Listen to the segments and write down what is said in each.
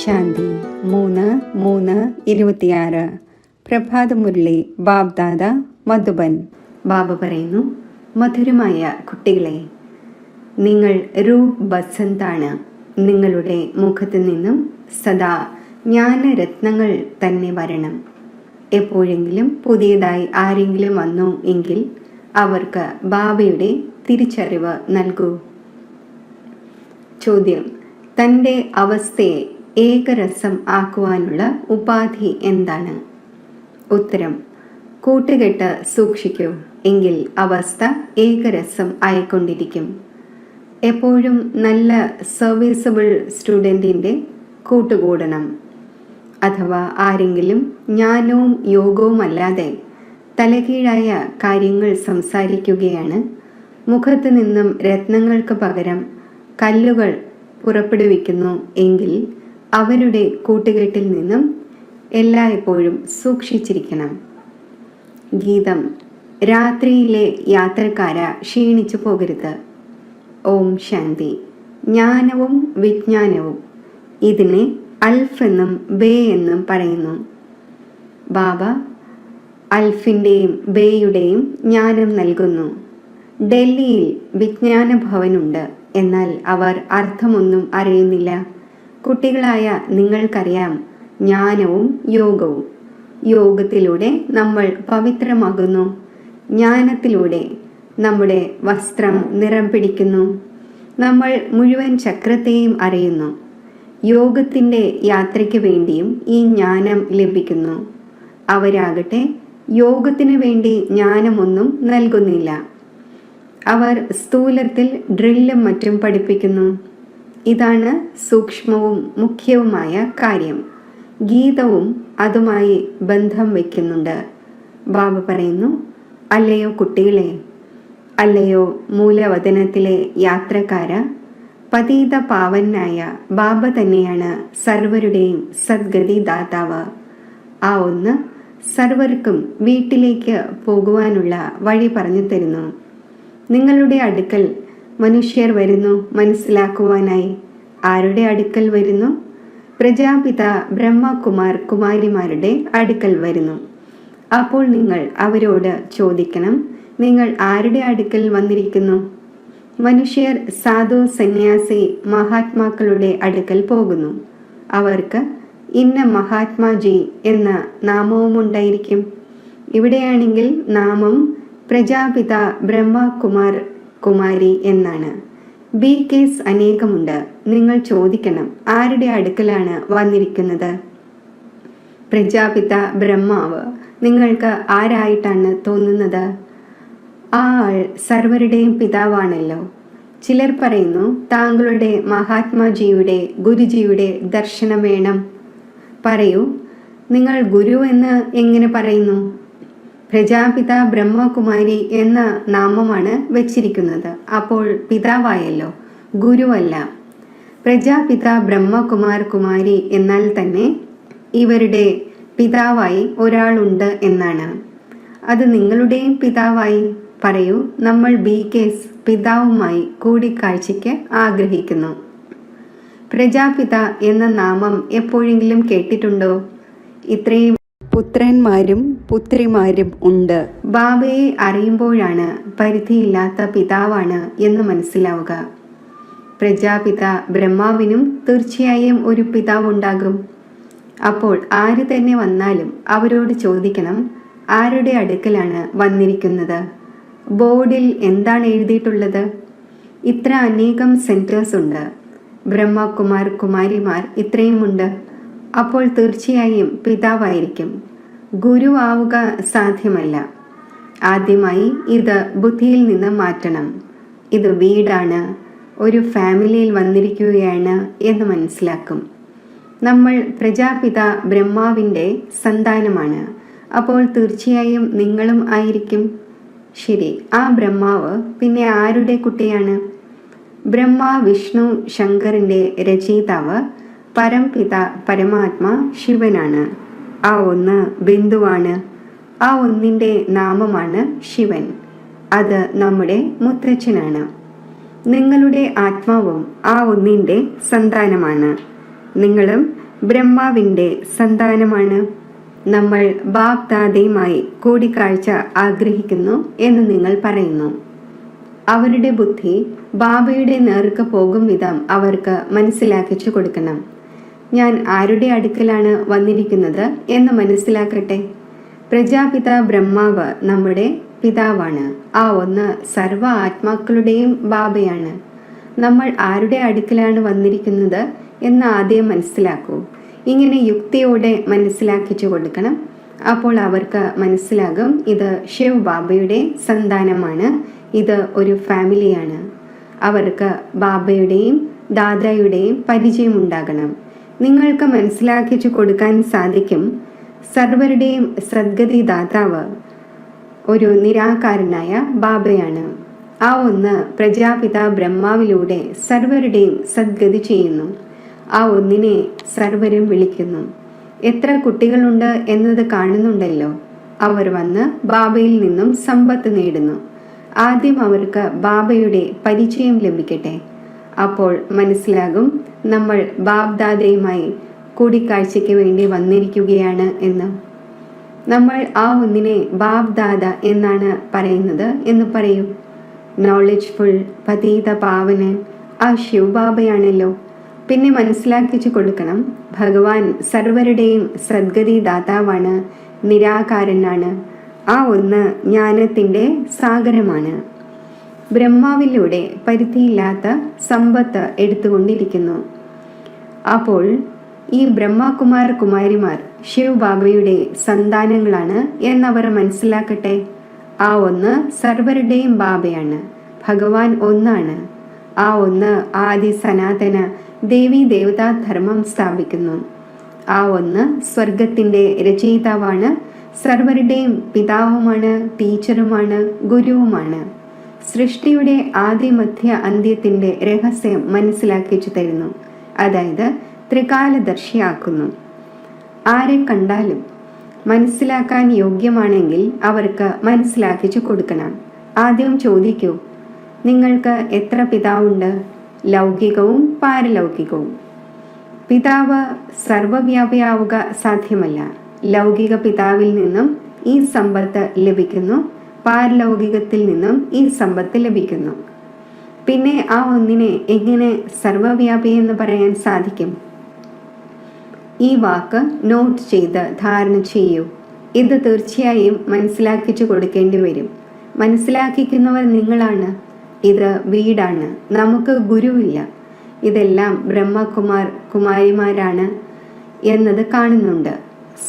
ശാന്തി 3/3/26 പ്രഭാതമുരളി ബാബ്ദാദ മധുബൻ. ബാബ പറയുന്നു, മധുരമായ കുട്ടികളെ, നിങ്ങൾ റൂപ് ബസന്താണ്. നിങ്ങളുടെ മുഖത്ത് നിന്നും സദാ ജ്ഞാനരത്നങ്ങൾ തന്നെ വരണം. എപ്പോഴെങ്കിലും പുതിയതായി ആരെങ്കിലും വന്നു എങ്കിൽ അവർക്ക് ബാബയുടെ തിരിച്ചറിവ് നൽകൂ. ചോദ്യം: തൻ്റെ അവസ്ഥയെ ഏകരസം ആക്കുവാനുള്ള ഉപാധി എന്താണ്? ഉത്തരം: കൂട്ടുകെട്ട് സൂക്ഷിക്കൂ, എങ്കിൽ അവസ്ഥ ഏകരസം ആയിക്കൊണ്ടിരിക്കും. എപ്പോഴും നല്ല സർവീസബിൾ സ്റ്റുഡൻറ്റിൻ്റെ കൂട്ടുകൂടണം. അഥവാ ആരെങ്കിലും ജ്ഞാനവും യോഗവുമല്ലാതെ തലകീഴായ കാര്യങ്ങൾ സംസാരിക്കുകയാണ്, മുഖത്ത് നിന്നും രത്നങ്ങൾക്ക് പകരം കല്ലുകൾ പുറപ്പെടുവിക്കുന്നു എങ്കിൽ അവരുടെ കൂട്ടുകെട്ടിൽ നിന്നും എല്ലായ്പ്പോഴും സൂക്ഷിച്ചിരിക്കണം. ഗീതം: രാത്രിയിലെ യാത്രക്കാര ക്ഷീണിച്ചു പോകരുത്. ഓം ശാന്തി. ജ്ഞാനവും വിജ്ഞാനവും, ഇതിനെ അൽഫ് എന്നും ബേ എന്നും പറയുന്നു. ബാബ അൽഫിൻ്റെയും ബേയുടെയും ജ്ഞാനം നൽകുന്നു. ഡൽഹിയിൽ വിജ്ഞാന ഭവനുണ്ട്, എന്നാൽ അവർ അർത്ഥമൊന്നും അറിയുന്നില്ല. കുട്ടികളായ നിങ്ങൾക്കറിയാം ജ്ഞാനവും യോഗവും. യോഗത്തിലൂടെ നമ്മൾ പവിത്രമാകുന്നു. ജ്ഞാനത്തിലൂടെ നമ്മുടെ വസ്ത്രം നിറം പിടിക്കുന്നു. നമ്മൾ മുഴുവൻ ചക്രത്തെയും അറിയുന്നു. യോഗത്തിൻ്റെ യാത്രയ്ക്ക് വേണ്ടിയും ഈ ജ്ഞാനം ലഭിക്കുന്നു. അവരാകട്ടെ യോഗത്തിന് വേണ്ടി ജ്ഞാനമൊന്നും നൽകുന്നില്ല. അവർ സ്ഥൂലത്തിൽ ഡ്രില്ലും മറ്റും പഠിപ്പിക്കുന്നു. ഇതാണ് സൂക്ഷ്മവും മുഖ്യവുമായ കാര്യം. ഗീതവും അതുമായി ബന്ധം വയ്ക്കുന്നുണ്ട്. ബാബ പറയുന്നു, അല്ലയോ കുട്ടികളെ, അല്ലയോ മൂലവതനത്തിലെ യാത്രക്കാര, പതീത പാവനായ ബാബ തന്നെയാണ് സർവരുടെയും സദ്ഗതി ദാതാവ്. ആ ഒന്ന് സർവർക്കും വീട്ടിലേക്ക് പോകുവാനുള്ള വഴി പറഞ്ഞു തരുന്നു. നിങ്ങളുടെ അടുക്കൽ മനുഷ്യർ വരുന്നു മനസ്സിലാക്കുവാനായി. ആരുടെ അടുക്കൽ വരുന്നു? പ്രജാപിത ബ്രഹ്മകുമാർ കുമാരിമാരുടെ അടുക്കൽ വരുന്നു. അപ്പോൾ നിങ്ങൾ അവരോട് ചോദിക്കണം, നിങ്ങൾ ആരുടെ അടുക്കൽ വന്നിരിക്കുന്നു? മനുഷ്യർ സാധു സന്യാസി മഹാത്മാക്കളുടെ അടുക്കൽ പോകുന്നു. അവർക്ക് ഇന്ന മഹാത്മാജി എന്ന നാമവും ഉണ്ടായിരിക്കും. ഇവിടെയാണെങ്കിൽ നാമം പ്രജാപിത ബ്രഹ്മകുമാർ കുമാരി എന്നാണ്. ബി കേസ് അനേകമുണ്ട്. നിങ്ങൾ ചോദിക്കണം, ആരുടെ അടുക്കലാണ് വന്നിരിക്കുന്നത്? പ്രജാപിത ബ്രഹ്മാവ് നിങ്ങൾക്ക് ആരായിട്ടാണ് തോന്നുന്നത്? ആ ആൾ സർവരുടെയും പിതാവാണല്ലോ. ചിലർ പറയുന്നു, താങ്കളുടെ മഹാത്മാജിയുടെ ഗുരുജിയുടെ ദർശനം വേണം. പറയൂ, നിങ്ങൾ ഗുരു എന്ന് എങ്ങനെ പറയുന്നു? പ്രജാപിത ബ്രഹ്മകുമാരി എന്ന നാമമാണ് വെച്ചിരിക്കുന്നത്. അപ്പോൾ പിതാവായല്ലോ, ഗുരുവല്ല. പ്രജാപിത ബ്രഹ്മകുമാർ കുമാരി എന്നാൽ തന്നെ ഇവരുടെ പിതാവായി ഒരാളുണ്ട് എന്നാണ്. അത് നിങ്ങളുടെയും പിതാവായി. പറയൂ, നമ്മൾ ബി കേസ് പിതാവുമായി കൂടിക്കാഴ്ചയ്ക്ക് ആഗ്രഹിക്കുന്നു. പ്രജാപിത എന്ന നാമം എപ്പോഴെങ്കിലും കേട്ടിട്ടുണ്ടോ? ഇത്രയും പുത്രന്മാരും പുത്രിമാരും ഉണ്ട്. ബാബയെ അറിയുമ്പോഴാണ് പരിധിയില്ലാത്ത പിതാവാണ് എന്ന് മനസ്സിലാവുക. പ്രജാപിത ബ്രഹ്മാവിനും തീർച്ചയായും ഒരു പിതാവുണ്ടാകും. അപ്പോൾ ആര് തന്നെ വന്നാലും അവരോട് ചോദിക്കണം, ആരുടെ അടുക്കലാണ് വന്നിരിക്കുന്നത്? ബോർഡിൽ എന്താണ് എഴുതിയിട്ടുള്ളത്? ഇത്ര അനേകം സെൻറ്റേഴ്സ് ഉണ്ട്, ബ്രഹ്മകുമാർ കുമാരിമാർ ഇത്രയുമുണ്ട്. അപ്പോൾ തീർച്ചയായും പിതാവായിരിക്കും. ഗുരു ആവുക സാധ്യമല്ല. ആദ്യമായി ഇത് ബുദ്ധിയിൽ നിന്ന് മാറ്റണം. ഇത് വീടാണ്, ഒരു ഫാമിലിയിൽ വന്നിരിക്കുകയാണ് എന്ന് മനസ്സിലാക്കും. നമ്മൾ പ്രജാപിത ബ്രഹ്മാവിൻ്റെ സന്താനമാണ്. അപ്പോൾ തീർച്ചയായും നിങ്ങളും ആയിരിക്കും. ശരി, ആ ബ്രഹ്മാവ് പിന്നെ ആരുടെ കുട്ടിയാണ്? ബ്രഹ്മ വിഷ്ണു ശങ്കറിൻ്റെ രചയിതാവ് പരംപിത പരമാത്മാ ശിവനാണ്. ആ ഒന്ന് ബിന്ദുവാണ്. ആ ഒന്നിൻ്റെ നാമമാണ് ശിവൻ. അത് നമ്മുടെ മുത്തച്ഛനാണ്. നിങ്ങളുടെ ആത്മാവും ആ ഒന്നിൻ്റെ സന്താനമാണ്. നിങ്ങളും ബ്രഹ്മാവിൻ്റെ സന്താനമാണ്. നമ്മൾ ബാപ് ദാദയുമായി കൂടിക്കാഴ്ച ആഗ്രഹിക്കുന്നു എന്ന് നിങ്ങൾ പറയുന്നു. അവരുടെ ബുദ്ധി ബാബയുടെ നേർക്ക് പോകും വിധം അവർക്ക് മനസ്സിലാക്കിച്ചു കൊടുക്കണം. ഞാൻ ആരുടെ അടുക്കലാണ് വന്നിരിക്കുന്നത് എന്ന് മനസ്സിലാക്കട്ടെ. പ്രജാപിത ബ്രഹ്മാവ് നമ്മുടെ പിതാവാണ്. ആ ഒന്ന് സർവ ആത്മാക്കളുടെയും ബാബയാണ്. നമ്മൾ ആരുടെ അടുക്കലാണ് വന്നിരിക്കുന്നത് എന്ന് ആദ്യം മനസ്സിലാക്കൂ. ഇങ്ങനെ യുക്തിയോടെ മനസ്സിലാക്കിച്ചു കൊടുക്കണം. അപ്പോൾ അവർക്ക് മനസ്സിലാകും, ഇത് ശിവ് ബാബയുടെ സന്താനമാണ്, ഇത് ഒരു ഫാമിലിയാണ്. അവർക്ക് ബാബയുടെയും ദാദയുടെയും പരിചയം ഉണ്ടാകണം. നിങ്ങൾക്ക് മനസ്സിലാക്കിച്ചു കൊടുക്കാൻ സാധിക്കും, സർവരുടെയും സദ്ഗതി ദാതാവ് ഒരു നിരാകാരനായ ബാബയാണ്. ആ ഒന്ന് പ്രജാപിത ബ്രഹ്മാവിലൂടെ സർവരുടെയും സദ്ഗതി ചെയ്യുന്നു. ആ ഒന്നിനെ സർവരും വിളിക്കുന്നു. എത്ര കുട്ടികളുണ്ട് എന്നത് കാണുന്നുണ്ടല്ലോ. അവർ വന്ന് ബാബയിൽ നിന്നും സമ്പത്ത് നേടുന്നു. ആദ്യം അവർക്ക് ബാബയുടെ പരിചയം ലഭിക്കട്ടെ. അപ്പോൾ മനസ്സിലാകും നമ്മൾ ബാബ് ദാദയുമായി കൂടിക്കാഴ്ചയ്ക്ക് വേണ്ടി വന്നിരിക്കുകയാണ് എന്ന്. നമ്മൾ ആ ഒന്നിനെ ബാബ് ദാദ എന്നാണ് പറയുന്നത് എന്ന് പറയൂ. നോളജ്ഫുൾ പതീത പാവനൻ ആ ശിവ് ബാബയാണല്ലോ. പിന്നെ മനസ്സിലാക്കിച്ചു കൊടുക്കണം, ഭഗവാൻ സർവരുടെയും സദ്ഗതി ദാതാവാണ്, നിരാകാരനാണ്. ആ ഒന്ന് ജ്ഞാനത്തിൻ്റെ സാഗരമാണ്. ബ്രഹ്മാവിലൂടെ പരിധിയില്ലാത്ത സമ്പത്ത് എടുത്തുകൊണ്ടിരിക്കുന്നു. അപ്പോൾ ഈ ബ്രഹ്മകുമാർ കുമാരിമാർ ശിവ് ബാബയുടെ സന്താനങ്ങളാണ് എന്നവർ മനസ്സിലാക്കട്ടെ. ആ ഒന്ന് സർവരുടെയും ബാബയാണ്. ഭഗവാൻ ഒന്നാണ്. ആ ഒന്ന് ആദി സനാതന ദേവീ ദേവതാ ധർമ്മം സ്ഥാപിക്കുന്നു. ആ ഒന്ന് സ്വർഗത്തിൻ്റെ രചയിതാവാണ്, സർവരുടെയും പിതാവുമാണ്, ടീച്ചറുമാണ്, ഗുരുവുമാണ്. സൃഷ്ടിയുടെ ആദ്യ മധ്യ അന്ത്യത്തിൻ്റെ രഹസ്യം മനസ്സിലാക്കിച്ചു തരുന്നു. അതായത് ത്രികാലദർശിയാക്കുന്നു. ആരെ കണ്ടാലും മനസ്സിലാക്കാൻ യോഗ്യമാണെങ്കിൽ അവർക്ക് മനസ്സിലാക്കിച്ചു കൊടുക്കണം. ആദ്യം ചോദിക്കൂ, നിങ്ങൾക്ക് എത്ര പിതാവുണ്ട്? ലൗകികവും പാരലൗകികവും. പിതാവ് സർവവ്യാപിയാവുക സാധ്യമല്ല. ലൗകിക പിതാവിൽ നിന്നും ഈ സമ്പത്ത് ലഭിക്കുന്നു, പാരലൗകികത്തിൽ നിന്നും ഈ സമ്പത്ത് ലഭിക്കുന്നു. പിന്നെ ആ ഒന്നിനെ എങ്ങനെ സർവവ്യാപി എന്ന് പറയാൻ സാധിക്കും? ഈ വാക്ക് നോട്ട് ചെയ്ത് ധാരണ ചെയ്യൂ. ഇത് തീർച്ചയായും മനസ്സിലാക്കിച്ചു കൊടുക്കേണ്ടി വരും. മനസ്സിലാക്കിക്കുന്നവർ നിങ്ങളാണ്. ഇത് വീടാണ്. നമുക്ക് ഗുരുവില്ല. ഇതെല്ലാം ബ്രഹ്മകുമാർ കുമാരിമാരാണ് എന്നത് കാണുന്നുണ്ട്.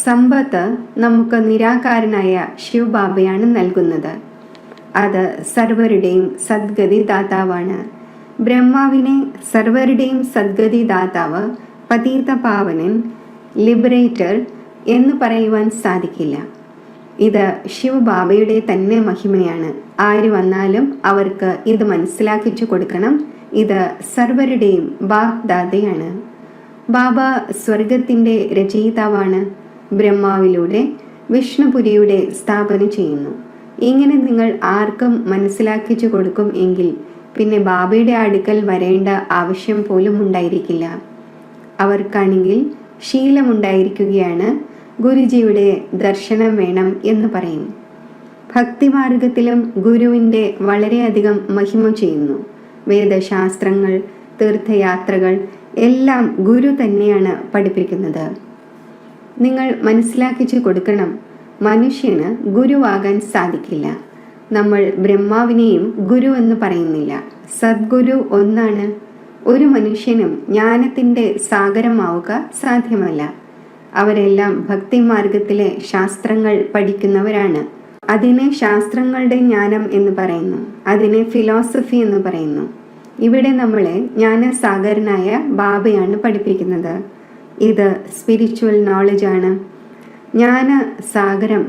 സമ്പത്ത് നമുക്ക് നിരാകാരനായ ശിവ് ബാബയാണ് നൽകുന്നത്. അത് സർവരുടെയും സദ്ഗതി ദാതാവാണ്. ബ്രഹ്മാവിനെ സർവരുടെയും സദ്ഗതി ദാതാവ്, പതീത പാവനൻ, ലിബറേറ്റർ എന്ന് പറയുവാൻ സാധിക്കില്ല. ഇത് ശിവ് ബാബയുടെ തന്നെ മഹിമയാണ്. ആര് വന്നാലും അവർക്ക് ഇത് മനസ്സിലാക്കിച്ചു കൊടുക്കണം. ഇത് സർവരുടെയും ബാബ് ദാദയാണ്. ബാബ സ്വർഗത്തിൻ്റെ രചയിതാവാണ്. ബ്രഹ്മാവിലൂടെ വിഷ്ണുപുരിയുടെ സ്ഥാപന ചെയ്യുന്നു. ഇങ്ങനെ നിങ്ങൾ ആർക്കും മനസ്സിലാക്കിച്ചു കൊടുക്കും എങ്കിൽ പിന്നെ ബാബയുടെ അടുക്കൽ വരേണ്ട ആവശ്യം പോലും ഉണ്ടായിരിക്കില്ല. അവർക്കാണെങ്കിൽ ശീലമുണ്ടായിരിക്കുകയാണ് ഗുരുജിയുടെ ദർശനം വേണം എന്ന് പറയും. ഭക്തിമാർഗത്തിലും ഗുരുവിൻ്റെ വളരെയധികം മഹിമ ചെയ്യുന്നു. വേദശാസ്ത്രങ്ങൾ, തീർത്ഥയാത്രകൾ എല്ലാം ഗുരു തന്നെയാണ് പഠിപ്പിക്കുന്നത്. നിങ്ങൾ മനസ്സിലാക്കിച്ചു കൊടുക്കണം, മനുഷ്യന് ഗുരുവാകാൻ സാധിക്കില്ല. നമ്മൾ ബ്രഹ്മാവിനെയും ഗുരു എന്ന് പറയുന്നില്ല. സദ്ഗുരു ഒന്നാണ്. ഒരു മനുഷ്യനും ജ്ഞാനത്തിൻ്റെ സാഗരമാവുക സാധ്യമല്ല. അവരെല്ലാം ഭക്തിമാർഗത്തിലെ ശാസ്ത്രങ്ങൾ പഠിക്കുന്നവരാണ്. അതിനെ ശാസ്ത്രങ്ങളുടെ ജ്ഞാനം എന്ന് പറയുന്നു. അതിനെ ഫിലോസഫി എന്ന് പറയുന്നു. ഇവിടെ നമ്മളെ ജ്ഞാനസാഗരനായ ബാബയാണ് പഠിപ്പിക്കുന്നത്. ഇത് സ്പിരിച്വൽ നോളജാണ്. ജ്ഞാനസാഗരം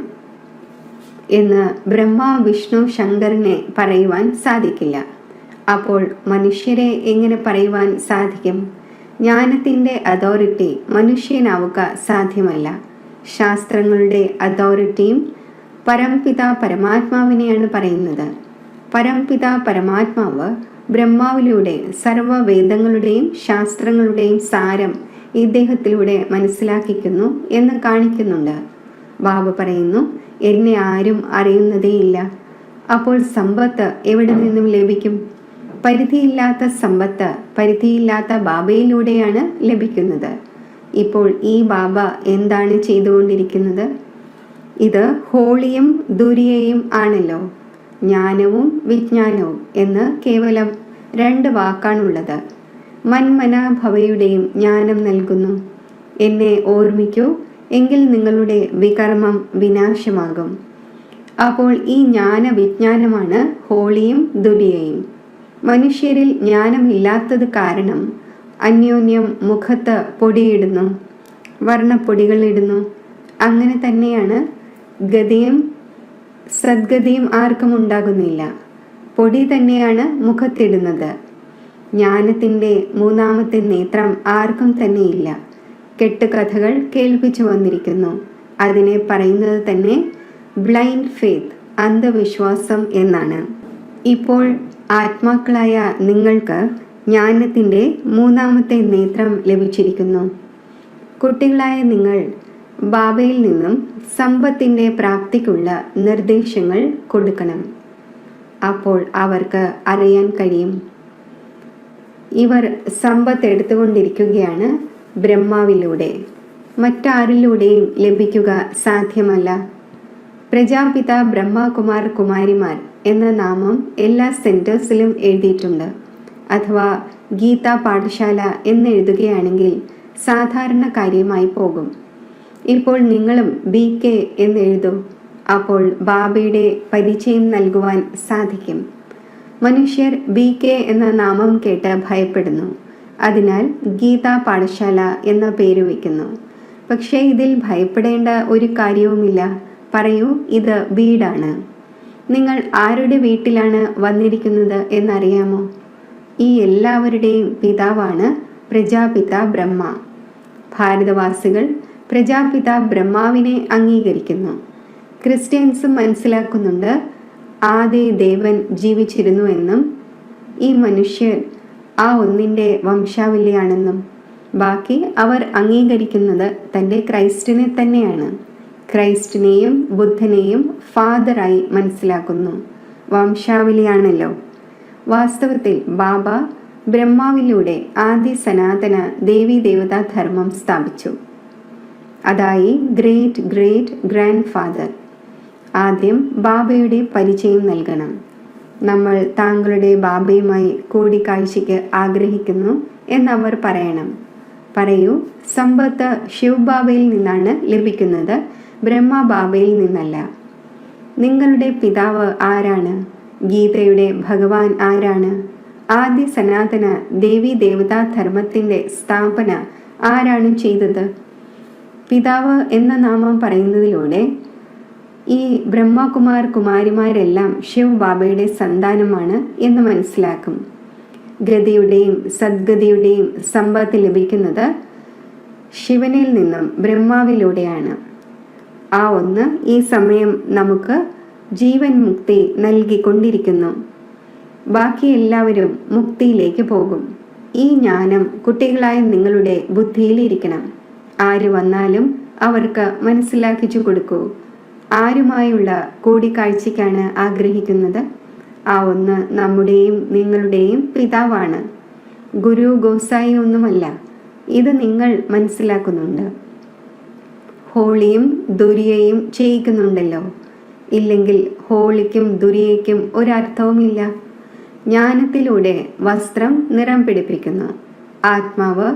എന്ന് ബ്രഹ്മ, വിഷ്ണു, ശങ്കറിനെ പറയുവാൻ സാധിക്കില്ല. അപ്പോൾ മനുഷ്യരെ എങ്ങനെ പറയുവാൻ സാധിക്കും? ജ്ഞാനത്തിൻ്റെ അതോറിറ്റി മനുഷ്യനാവുക സാധ്യമല്ല. ശാസ്ത്രങ്ങളുടെ അതോറിറ്റിയും പരംപിത പരമാത്മാവിനെയാണ് പറയുന്നത്. പരംപിത പരമാത്മാവ് ബ്രഹ്മാവിലൂടെ സർവ്വവേദങ്ങളുടെയും ശാസ്ത്രങ്ങളുടെയും സാരം ഇദ്ദേഹത്തിലൂടെ മനസ്സിലാക്കിക്കുന്നു എന്ന് കാണിക്കുന്നുണ്ട്. ബാബ പറയുന്നു, എന്നെ ആരും അറിയുന്നതേയില്ല. അപ്പോൾ സമ്പത്ത് എവിടെ നിന്നും ലഭിക്കും? പരിധിയില്ലാത്ത സമ്പത്ത് പരിധിയില്ലാത്ത ബാബയിലൂടെയാണ് ലഭിക്കുന്നത്. ഇപ്പോൾ ഈ ബാബ എന്താണ് ചെയ്തുകൊണ്ടിരിക്കുന്നത്? ഇത് ഹോളിയും ദുരിയയും ആണല്ലോ. ജ്ഞാനവും വിജ്ഞാനവും എന്ന് കേവലം 2 വാക്കാണുള്ളത്. മന്മനാഭവയുടെയും ജ്ഞാനം നൽകുന്നു. എന്നെ ഓർമ്മിക്കൂ, എങ്കിൽ നിങ്ങളുടെ വികർമ്മം വിനാശമാകും. അപ്പോൾ ഈ ജ്ഞാന വിജ്ഞാനമാണ് ഹോളിയും ദുരിയയും. മനുഷ്യരിൽ ജ്ഞാനമില്ലാത്തത് കാരണം അന്യോന്യം മുഖത്ത് പൊടിയിടുന്നു, വർണ്ണപ്പൊടികളിടുന്നു. അങ്ങനെ തന്നെയാണ് ഗതിയും സദ്ഗതിയും ആർക്കും ഉണ്ടാകുന്നില്ല. പൊടി തന്നെയാണ് മുഖത്തിടുന്നത്. ജ്ഞാനത്തിൻ്റെ 3ാമത്തെ നേത്രം ആർക്കും തന്നെയില്ല. കെട്ടുകഥകൾ കേൾപ്പിച്ചു വന്നിരിക്കുന്നു. അതിനെ പറയുന്നത് തന്നെ ബ്ലൈൻഡ് ഫെയ്ത്ത്, അന്ധവിശ്വാസം എന്നാണ്. ഇപ്പോൾ ആത്മാക്കളായ നിങ്ങൾക്ക് ജ്ഞാനത്തിൻ്റെ 3ാമത്തെ നേത്രം ലഭിച്ചിരിക്കുന്നു. കുട്ടികളായ നിങ്ങൾ ബാബയിൽ നിന്നും സമ്പത്തിൻ്റെ പ്രാപ്തിക്കുള്ള നിർദ്ദേശങ്ങൾ കൊടുക്കണം. അപ്പോൾ അവർക്ക് അറിയാൻ കഴിയും, ഇവർ സമ്പത്ത് എടുത്തുകൊണ്ടിരിക്കുകയാണ് ബ്രഹ്മാവിലൂടെ, മറ്റാരിലൂടെയും ലഭിക്കുക സാധ്യമല്ല. പ്രജാപിത ബ്രഹ്മകുമാർ കുമാരിമാർ എന്ന നാമം എല്ലാ സെൻറ്റേഴ്സിലും എഴുതിയിട്ടുണ്ട്. അഥവാ ഗീതാ പാഠശാല എന്നെഴുതുകയാണെങ്കിൽ സാധാരണ കാര്യമായി പോകും. ഇപ്പോൾ നിങ്ങളും BK എന്നെഴുതൂ. അപ്പോൾ ബാബയുടെ പരിചയം നൽകുവാൻ സാധിക്കും. മനുഷ്യർ BK എന്ന നാമം കേട്ട് ഭയപ്പെടുന്നു. അതിനാൽ ഗീതാ പാഠശാല എന്ന പേര് വയ്ക്കുന്നു. പക്ഷേ ഇതിൽ ഭയപ്പെടേണ്ട ഒരു കാര്യവുമില്ല. പറയൂ, ഇത് വീടാണ്. നിങ്ങൾ ആരുടെ വീട്ടിലാണ് വന്നിരിക്കുന്നത് എന്നറിയാമോ? ഈ എല്ലാവരുടെയും പിതാവാണ് പ്രജാപിത ബ്രഹ്മ. ഭാരതവാസികൾ പ്രജാപിത ബ്രഹ്മാവിനെ അംഗീകരിക്കുന്നു. ക്രിസ്ത്യൻസും മനസ്സിലാക്കുന്നുണ്ട് ആദി ദേവൻ ജീവിച്ചിരുന്നു എന്നും ഈ മനുഷ്യർ ആ ഒന്നിൻ്റെ വംശാവലിയാണെന്നും. ബാക്കി അവർ അംഗീകരിക്കുന്നത് തൻ്റെ ക്രൈസ്റ്റിനെ തന്നെയാണ്. ക്രൈസ്റ്റിനെയും ബുദ്ധനെയും ഫാദറായി മനസ്സിലാക്കുന്നു. വംശാവലിയാണല്ലോ. വാസ്തവത്തിൽ ബാബ ബ്രഹ്മാവിലൂടെ ആദി സനാതന ദേവീ ദേവതാ ധർമ്മം സ്ഥാപിച്ചു. അതായി ഗ്രേറ്റ് ഗ്രേറ്റ് ഗ്രാൻഡ് ഫാദർ. ആദ്യം ബാബയുടെ പരിചയം നൽകണം. നമ്മൾ താങ്കളുടെ ബാബയുമായി കൂടിക്കാഴ്ചയ്ക്ക് ആഗ്രഹിക്കുന്നു എന്നവർ പറയണം. പറയൂ, സമ്പത്ത് ശിവബാബയിൽ നിന്നാണ് ലഭിക്കുന്നത്, ബ്രഹ്മബാബയിൽ നിന്നല്ല. നിങ്ങളുടെ പിതാവ് ആരാണ്? ഗീതയുടെ ഭഗവാൻ ആരാണ്? ആദ്യ സനാതന ദേവീ ദേവതാ ധർമ്മത്തിൻ്റെ സ്ഥാപന ആരാണ് ചെയ്തത്? പിതാവ് എന്ന നാമം പറയുന്നതിലൂടെ ഈ ബ്രഹ്മകുമാർ കുമാരിമാരെല്ലാം ശിവ് ബാബയുടെ സന്താനമാണ് എന്ന് മനസ്സിലാക്കും. ഗതിയുടെയും സദ്ഗതിയുടെയും സമ്പത്ത് ലഭിക്കുന്നത് ശിവനിൽ നിന്നും ബ്രഹ്മാവിലൂടെയാണ്. ആ ഒന്ന് ഈ സമയം നമുക്ക് ജീവൻ മുക്തി നൽകിക്കൊണ്ടിരിക്കുന്നു. ബാക്കി എല്ലാവരും മുക്തിയിലേക്ക് പോകും. ഈ ജ്ഞാനം കുട്ടികളായ നിങ്ങളുടെ ബുദ്ധിയിലിരിക്കണം. ആര് വന്നാലും അവർക്ക് മനസ്സിലാക്കിച്ചു കൊടുക്കൂ. ആരുമായുള്ള കൂടിക്കാഴ്ചയ്ക്കാണ് ആഗ്രഹിക്കുന്നത്? ആ ഒന്ന് നമ്മുടെയും നിങ്ങളുടെയും പിതാവാണ്. ഗുരു ഗോസായി ഒന്നുമല്ല. ഇത് നിങ്ങൾ മനസ്സിലാക്കുന്നുണ്ട്. ഹോളിയും ദുരിയയും ചെയ്യിക്കുന്നുണ്ടല്ലോ. ഇല്ലെങ്കിൽ ഹോളിക്കും ദുരിയയ്ക്കും ഒരർത്ഥവുമില്ല. ജ്ഞാനത്തിലൂടെ വസ്ത്രം നിറം പിടിപ്പിക്കുന്നു. ആത്മാവ്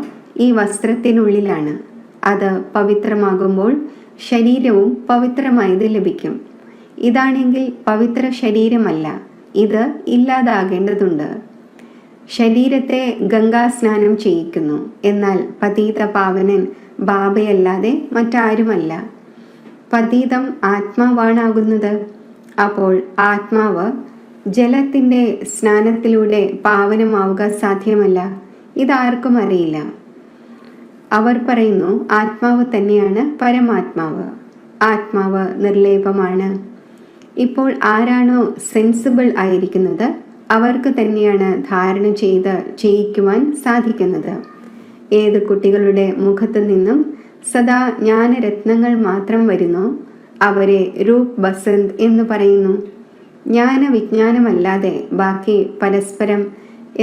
ഈ വസ്ത്രത്തിനുള്ളിലാണ്. അത് പവിത്രമാകുമ്പോൾ ശരീരവും പവിത്രമായത് ലഭിക്കും. ഇതാണെങ്കിൽ പവിത്ര ശരീരമല്ല, ഇത് ഇല്ലാതാകേണ്ടതുണ്ട്. ശരീരത്തെ ഗംഗാസ്നാനം ചെയ്യിക്കുന്നു. എന്നാൽ പതീത പാവനൻ ബാബയല്ലാതെ മറ്റാരുമല്ല. പതീതം ആത്മാവാണാകുന്നത്. അപ്പോൾ ആത്മാവ് ജലത്തിൻ്റെ സ്നാനത്തിലൂടെ പാവനമാവുക സാധ്യമല്ല. ഇതാർക്കും അറിയില്ല. അവർ പറയുന്നു ആത്മാവ് തന്നെയാണ് പരമാത്മാവ്. ആത്മാവ് നിർലേപമാണ്. ഇപ്പോൾ ആരാണോ സെൻസിബിൾ ആയിരിക്കുന്നത് അവർക്ക് തന്നെയാണ് ധാരണ ചെയ്യിക്കുവാൻ സാധിക്കുന്നത്. ഏത് കുട്ടികളുടെ മുഖത്തു നിന്നും സദാ ജ്ഞാനരത്നങ്ങൾ മാത്രം വരുന്നു അവരെ രൂപ് ബസന്ത് എന്ന് പറയുന്നു. ജ്ഞാനവിജ്ഞാനമല്ലാതെ ബാക്കി പരസ്പരം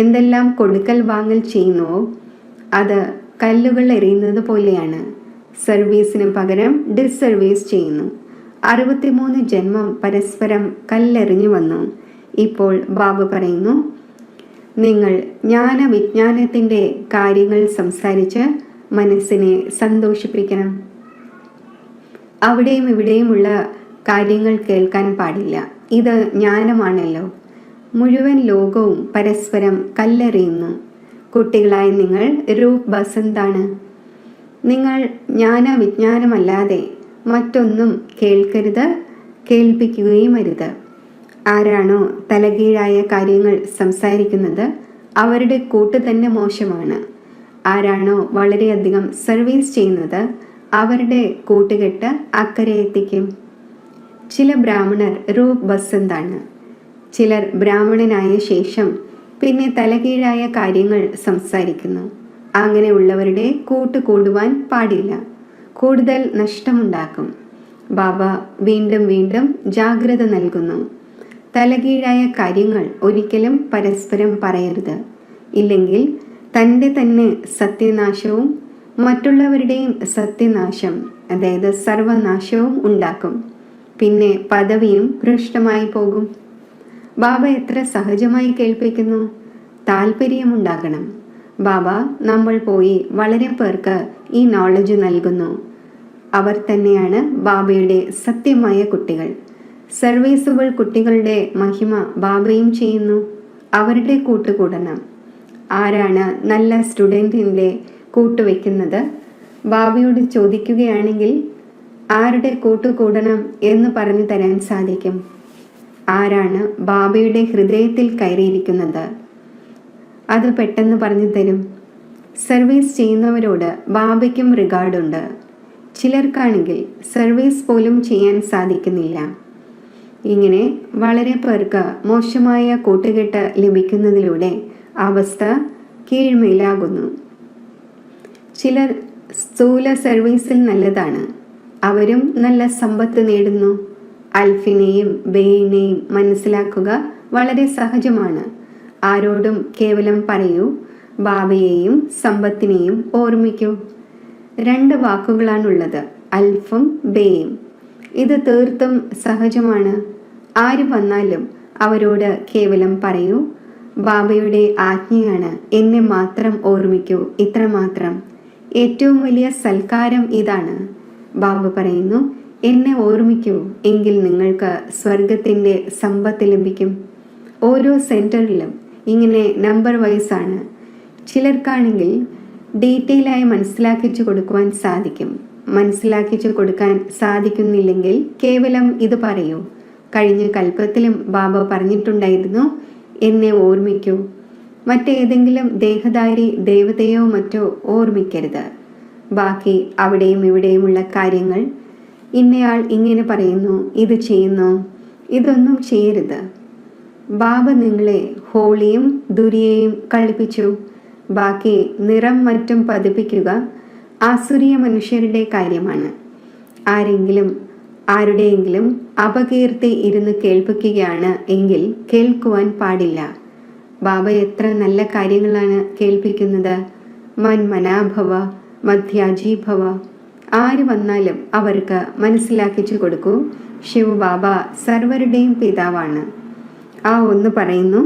എന്തെല്ലാം കൊടുക്കൽ വാങ്ങൽ ചെയ്യുന്നുവോ അത് കല്ലുകൾ എറിയുന്നത് പോലെയാണ്. സർവീസിന് പകരം ഡിസ്സർവീസ് ചെയ്യുന്നു. 63 ജന്മം പരസ്പരം കല്ലെറിഞ്ഞു വന്നു. ഇപ്പോൾ ബാബ പറയുന്നു, നിങ്ങൾ ജ്ഞാനവിജ്ഞാനത്തിൻ്റെ കാര്യങ്ങൾ സംസാരിച്ച് മനസ്സിനെ സന്തോഷിപ്പിക്കണം. അവിടെയും ഇവിടെയുമുള്ള കാര്യങ്ങൾ കേൾക്കാൻ പാടില്ല. ഇത് ജ്ഞാനമാണല്ലോ. മുഴുവൻ ലോകവും പരസ്പരം കല്ലെറിയുന്നു. കുട്ടികളായ നിങ്ങൾ രൂപ് ബസന്താണ്. നിങ്ങൾ ജ്ഞാനവിജ്ഞാനമല്ലാതെ മറ്റൊന്നും കേൾക്കരുത്, കേൾപ്പിക്കുകയും അരുത്. ആരാണോ തലകീഴായ കാര്യങ്ങൾ സംസാരിക്കുന്നത് അവരുടെ കൂട്ട് തന്നെ മോശമാണ്. ആരാണോ വളരെയധികം സർവീസ് ചെയ്യുന്നത് അവരുടെ കൂട്ടുകെട്ട് അക്കരെ എത്തിക്കും. ചില ബ്രാഹ്മണർ രൂപ് ബസന്താണ്. ചിലർ ബ്രാഹ്മണനായ ശേഷം പിന്നെ തലകീഴായ കാര്യങ്ങൾ സംസാരിക്കുന്നു. അങ്ങനെയുള്ളവരുടെ കൂട്ട് കൂടുവാൻ പാടില്ല. കൂടുതൽ നഷ്ടമുണ്ടാക്കും. ബാബ വീണ്ടും വീണ്ടും ജാഗ്രത നൽകുന്നു. തലകീഴായ കാര്യങ്ങൾ ഒരിക്കലും പരസ്പരം പറയരുത്. ഇല്ലെങ്കിൽ തൻ്റെ തന്നെ സത്യനാശവും മറ്റുള്ളവരുടെയും സത്യനാശം, അതായത് സർവനാശവും ഉണ്ടാക്കും. പിന്നെ പദവിയും ഭ്രഷ്ടമായി പോകും. ബാബ എത്ര സഹജമായി കേൾപ്പിക്കുന്നു. താല്പര്യമുണ്ടാകണം. ബാബ നമ്മൾ പോയി വളരെ പേർക്ക് ഈ നോളജ് നൽകുന്നു. അവർ തന്നെയാണ് ബാബയുടെ സത്യമായ കുട്ടികൾ. സർവീസുകൾ കുട്ടികളുടെ മഹിമ ബാബയും ചെയ്യുന്നു. അവരുടെ കൂട്ടുകൂടണം. ആരാണ് നല്ല സ്റ്റുഡൻറ്റിൻ്റെ കൂട്ടുവെക്കുന്നത്? ബാബയോട് ചോദിക്കുകയാണെങ്കിൽ ആരുടെ കൂട്ടുകൂടണം എന്ന് പറഞ്ഞു തരാൻ സാധിക്കും. ആരാണ് ബാബയുടെ ഹൃദയത്തിൽ കയറിയിരിക്കുന്നത് അത് പെട്ടെന്ന് പറഞ്ഞു തരും. സർവീസ് ചെയ്യുന്നവരോട് ബാബയ്ക്കും റിഗാർഡുണ്ട്. ചിലർക്കാണെങ്കിൽ സർവീസ് പോലും ചെയ്യാൻ സാധിക്കുന്നില്ല. ഇങ്ങനെ വളരെ പേർക്ക് മോശമായ കൂട്ടുകെട്ട് ലഭിക്കുന്നതിലൂടെ അവസ്ഥ കീഴ്മേലാകുന്നു. ചിലർ സ്ഥൂല സർവീസിൽ നല്ലതാണ്. അവരും നല്ല സമ്പത്ത് നേടുന്നു. അൽഫിനെയും ബേയിനെയും മനസ്സിലാക്കുക വളരെ സഹജമാണ്. ആരോടും കേവലം പറയൂ, ബാബയെയും സമ്പത്തിനെയും ഓർമ്മിക്കൂ. 2 വാക്കുകളാണുള്ളത്, അൽഫും ബേയും. ഇത് തീർത്തും സഹജമാണ്. ആര് വന്നാലും അവരോട് കേവലം പറയൂ, ബാബയുടെ ആജ്ഞയാണ്, എന്നെ മാത്രം ഓർമ്മിക്കൂ, ഇത്രമാത്രം. ഏറ്റവും വലിയ സൽക്കാരം ഇതാണ്. ബാബ പറയുന്നു, എന്നെ ഓർമ്മിക്കൂ, എങ്കിൽ നിങ്ങൾക്ക് സ്വർഗത്തിൻ്റെ സമ്പത്ത് ലഭിക്കും. ഓരോ സെൻറ്ററിലും ഇങ്ങനെ നമ്പർ വൈസാണ്. ചിലർക്കാണെങ്കിൽ ഡീറ്റെയിലായി മനസ്സിലാക്കിച്ചു കൊടുക്കുവാൻ സാധിക്കും. മനസ്സിലാക്കിച്ചു കൊടുക്കാൻ സാധിക്കുന്നില്ലെങ്കിൽ കേവലം ഇത് പറയൂ. കഴിഞ്ഞ കൽപ്പത്തിലും ബാബ പറഞ്ഞിട്ടുണ്ടായിരുന്നു, എന്നെ ഓർമ്മിക്കൂ. മറ്റേതെങ്കിലും ദേഹധാരി ദേവതയോ മറ്റോ ഓർമ്മിക്കരുത്. ബാക്കി അവിടെയും ഇവിടെയുമുള്ള കാര്യങ്ങൾ, ഇന്നയാൾ ഇങ്ങനെ പറയുന്നു, ഇത് ചെയ്യുന്നു, ഇതൊന്നും ചെയ്യരുത്. ബാബ നിങ്ങളെ ഹോളിയും ദുരിയെയും കളിപ്പിച്ചു. ബാക്കി നിറം മറ്റും പതിപ്പിക്കുക ആസുരീയ മനുഷ്യരുടെ കാര്യമാണ്. ആരുടെയെങ്കിലും അപകീർത്തി ഇരുന്ന് കേൾപ്പിക്കുകയാണ് എങ്കിൽ കേൾക്കുവാൻ പാടില്ല. ബാബ എത്ര നല്ല കാര്യങ്ങളാണ് കേൾപ്പിക്കുന്നത്. മന്മനാഭവ മധ്യാജീഭവ. ആര് വന്നാലും അവർക്ക് മനസ്സിലാക്കിച്ചു കൊടുക്കൂ, ശിവ് ബാബ സർവരുടെയും പിതാവാണ്. ആ ഒന്ന് പറയുന്നു,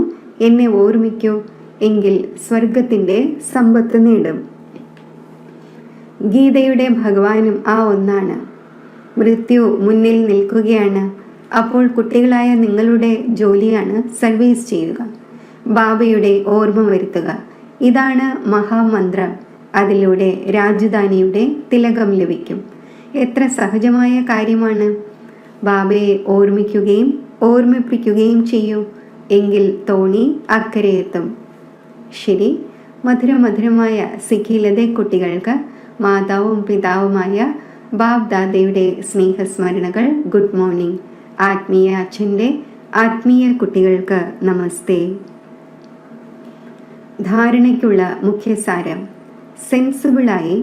എന്നെ ഓർമ്മിക്കൂ, എങ്കിൽ സ്വർഗത്തിൻ്റെ സമ്പത്ത് നേടും. ഗീതയുടെ ഭഗവാനും ആ ഒന്നാണ്. മൃത്യു മുന്നിൽ നിൽക്കുകയാണ്. അപ്പോൾ കുട്ടികളായ നിങ്ങളുടെ ജോലിയാണ് സർവീസ് ചെയ്യുക, ബാബയുടെ ഓർമ്മ വരുത്തുക. ഇതാണ് മഹാമന്ത്രം. അതിലൂടെ രാജധാനിയുടെ തിലകം ലഭിക്കും. എത്ര സഹജമായ കാര്യമാണ്. ബാബയെ ഓർമ്മിക്കുകയും ഓർമ്മിപ്പിക്കുകയും ചെയ്യൂ, എങ്കിൽ തോണി അക്കരെ എത്തും. ശരി, മധുരമധുരമായ സിഖിലതെ കുട്ടികൾക്ക് മാതാവും പിതാവുമായ ബാബ് ദാദയുടെ സ്നേഹസ്മരണകൾ. Good morning. ആത്മീയ അച്ഛൻ്റെ ആത്മീയ കുട്ടികൾക്ക് നമസ്തേ. ധാരണയ്ക്കുള്ള മുഖ്യസാരം. സെൻസിബിളായി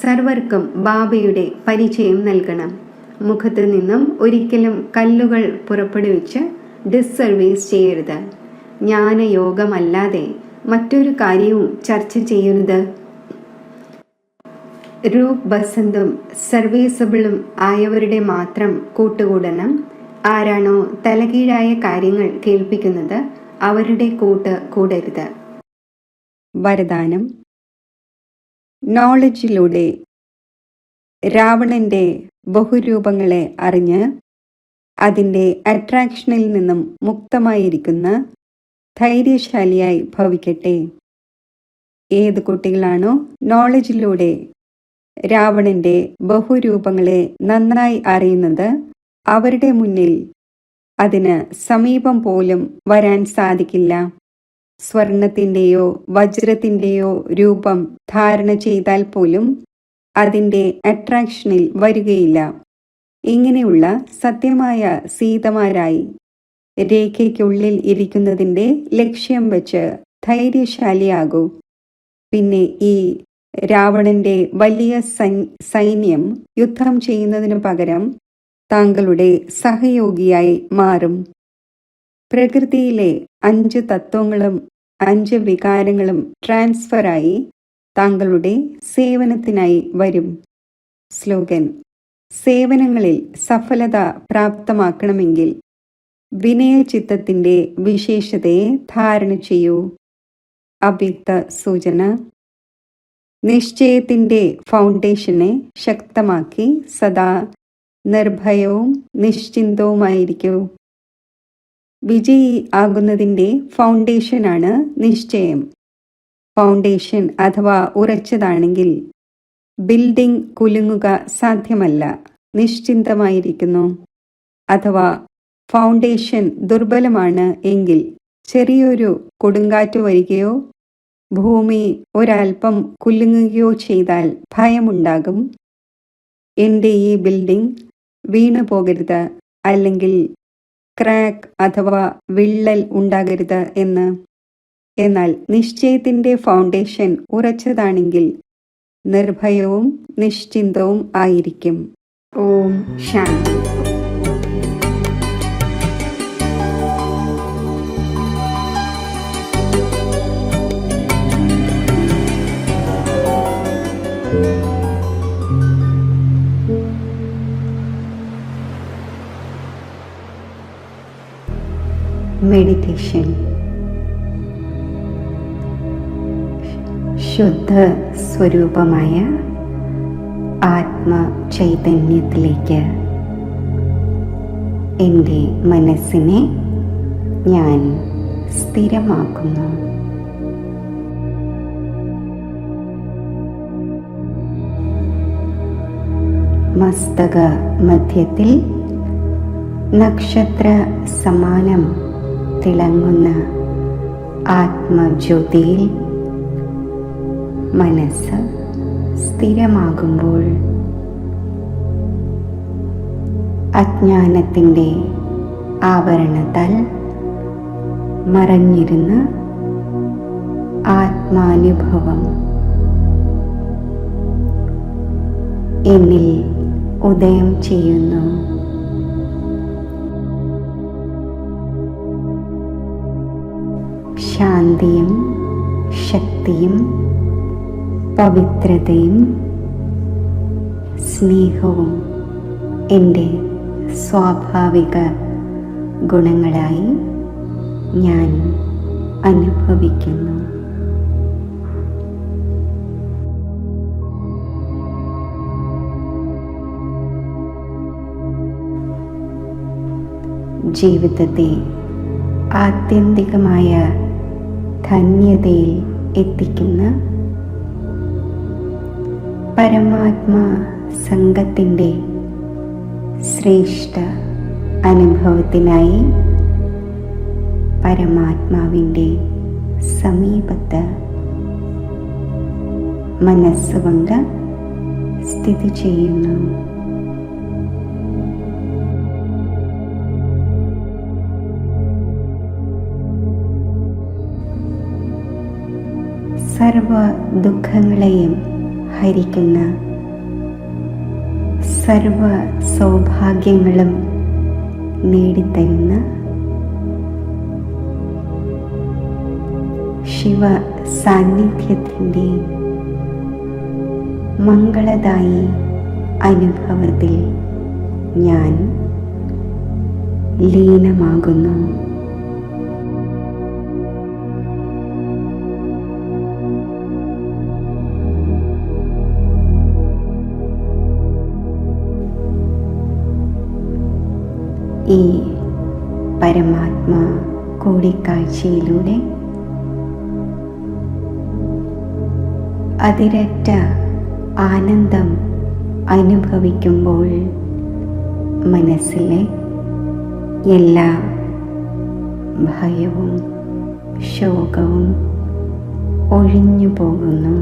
സർവർക്കും ബാബയുടെ പരിചയം നൽകണം. മുഖത്ത് നിന്നും ഒരിക്കലും കല്ലുകൾ പുറപ്പെടുവിച്ച് ഡിസ്സർവീസ് ചെയ്യരുത്. ജ്ഞാനയോഗമല്ലാതെ മറ്റൊരു കാര്യവും ചർച്ച ചെയ്യരുത്. രൂപ് ബസന്തും സർവീസബിളും ആയവരുടെ മാത്രം കൂട്ടുകൂടണം. ആരാണോ തലകീഴായ കാര്യങ്ങൾ കേൾപ്പിക്കുന്നത് അവരുടെ കൂടരുത്. വരദാനം. നോളജിലൂടെ രാവണന്റെ ബഹുരൂപങ്ങളെ അറിഞ്ഞ് അതിൻ്റെ അട്രാക്ഷനിൽ നിന്നും മുക്തമായിരിക്കുന്ന ധൈര്യശാലിയായി ഭവിക്കട്ടെ. ഏത് കുട്ടികളാണോ നോളജിലൂടെ രാവണന്റെ ബഹുരൂപങ്ങളെ നന്നായി അറിയുന്നത് അവരുടെ മുന്നിൽ അതിന് സമീപം പോലും വരാൻ സാധിക്കില്ല. സ്വർണത്തിൻ്റെയോ വജ്രത്തിൻ്റെയോ രൂപം ധാരണ ചെയ്താൽ പോലും അതിൻ്റെ അട്രാക്ഷനിൽ വരികയില്ല. ഇങ്ങനെയുള്ള സത്യമായ സീതമാരായി രേഖയ്ക്കുള്ളിൽ ഇരിക്കുന്നതിൻ്റെ ലക്ഷ്യം വെച്ച് ധൈര്യശാലിയാകൂ. പിന്നെ ഈ രാവണന്റെ വലിയ സൈന്യം യുദ്ധം ചെയ്യുന്നതിനു പകരം താങ്കളുടെ സഹയോഗിയായി മാറും. പ്രകൃതിയിലെ 5 തത്വങ്ങളും 5 വികാരങ്ങളും ട്രാൻസ്ഫറായി താങ്കളുടെ സേവനത്തിനായി വരും. സ്ലോഗൻ: സേവനങ്ങളിൽ സഫലത പ്രാപ്തമാക്കണമെങ്കിൽ വിനയചിത്തത്തിൻ്റെ വിശേഷതയെ ധാരണ ചെയ്യൂ. അവ്യക്ത സൂചന: നിശ്ചയത്തിൻ്റെ ഫൗണ്ടേഷനെ ശക്തമാക്കി സദാ നിർഭയവും നിശ്ചിന്തവുമായിരിക്കൂ. വിജയി ആകുന്നതിൻ്റെ ഫൗണ്ടേഷനാണ് നിശ്ചയം. ഫൗണ്ടേഷൻ അഥവാ ഉറച്ചതാണെങ്കിൽ ബിൽഡിംഗ് കുലുങ്ങുക സാധ്യമല്ല, നിശ്ചിന്തമായിരിക്കുന്നു. അഥവാ ഫൗണ്ടേഷൻ ദുർബലമാണ് എങ്കിൽ ചെറിയൊരു കൊടുങ്കാറ്റ് വരികയോ ഭൂമി ഒരൽപ്പം കുലുങ്ങുകയോ ചെയ്താൽ ഭയമുണ്ടാകും. എൻ്റെ ഈ ബിൽഡിംഗ് വീണു പോകരുത്, അല്ലെങ്കിൽ ക്രാക്ക് അഥവാ വിള്ളൽ ഉണ്ടാകരുത് എന്ന്. എന്നാൽ നിശ്ചയത്തിൻ്റെ ഫൗണ്ടേഷൻ ഉറച്ചതാണെങ്കിൽ നിർഭയവും നിശ്ചിന്തവും ആയിരിക്കും. ഓം ശാന്തി. മെഡിറ്റേഷൻ. ശുദ്ധ സ്വരൂപമായ ആത്മചൈതന്യത്തിലേക്ക് എൻ്റെ മനസ്സിനെ ഞാൻ സ്ഥിരമാക്കുന്നു. മസ്തക മധ്യത്തിൽ നക്ഷത്ര സമാനം തിളങ്ങുന്ന ആത്മജ്യോതിയിൽ മനസ്സ് സ്ഥിരമാകുമ്പോൾ അജ്ഞാനത്തിൻ്റെ ആവരണത്താൽ മറഞ്ഞിരുന്ന ആത്മാനുഭവം എന്നിൽ ഉദയം ചെയ്യുന്നു. ശാന്തിയും ശക്തിയും പവിത്രതയും സ്നേഹവും എൻ്റെ സ്വാഭാവിക ഗുണങ്ങളായി ഞാൻ അനുഭവിക്കുന്നു. ജീവിതത്തെ ആത്യന്തികമായ ധന്യതയിൽ എത്തിക്കുന്ന പരമാത്മാ സംഘത്തിൻ്റെ ശ്രേഷ്ഠ അനുഭവത്തിനായി പരമാത്മാവിൻ്റെ സമീപത്ത് മനസ്സുകൊണ്ട് സ്ഥിതി ചെയ്യുന്നു. സർവ ദുഃഖങ്ങളെയും ഹരിക്കുന്ന സർവ സൗഭാഗ്യങ്ങളും നേടിത്തരുന്ന ശിവ സാന്നിധ്യത്തിൻ്റെ മംഗളദായി അനുഭവത്തിൽ ഞാൻ ലീനമാകുന്നു. ഈ പരമാത്മാ കൂടിക്കാഴ്ചയിലൂടെ അതിരറ്റ ആനന്ദം അനുഭവിക്കുമ്പോൾ മനസ്സിലെ എല്ലാ ഭയവും ശോകവും ഒഴിഞ്ഞു പോകുന്നു.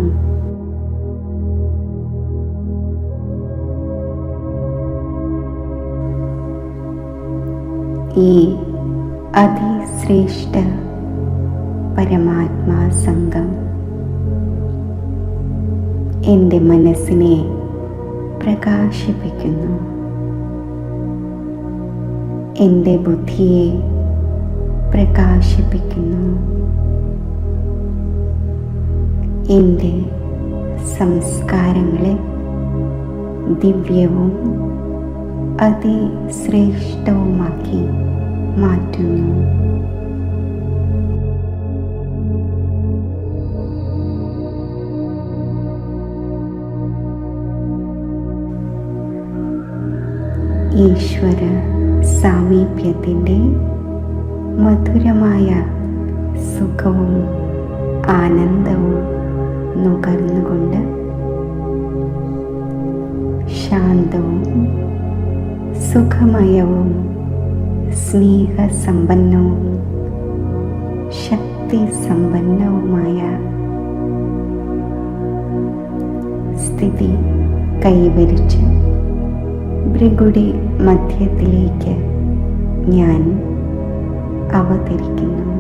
ഈ അതിശ്രേഷ്ഠ പരമാത്മാ സംഘം എൻ്റെ മനസ്സിനെ പ്രകാശിപ്പിക്കുന്നു, എൻ്റെ ബുദ്ധിയെ പ്രകാശിപ്പിക്കുന്നു, എൻ്റെ സംസ്കാരങ്ങളെ ദിവ്യവും അതിശ്രേഷ്ഠവുമാക്കി മാറ്റുന്നു. ഈശ്വര സാമീപ്യത്തിൻ്റെ മധുരമായ സുഖവും ആനന്ദവും നുകർന്നുകൊണ്ട് ശാന്തവും സുഖമയവും സ്നേഹസമ്പന്നവും ശക്തിസമ്പന്നവുമായ സ്ഥിതി കൈവരിച്ച് ഭൃഗുടി മധ്യത്തിലേക്ക് ഞാൻ അവതരിക്കുന്നു.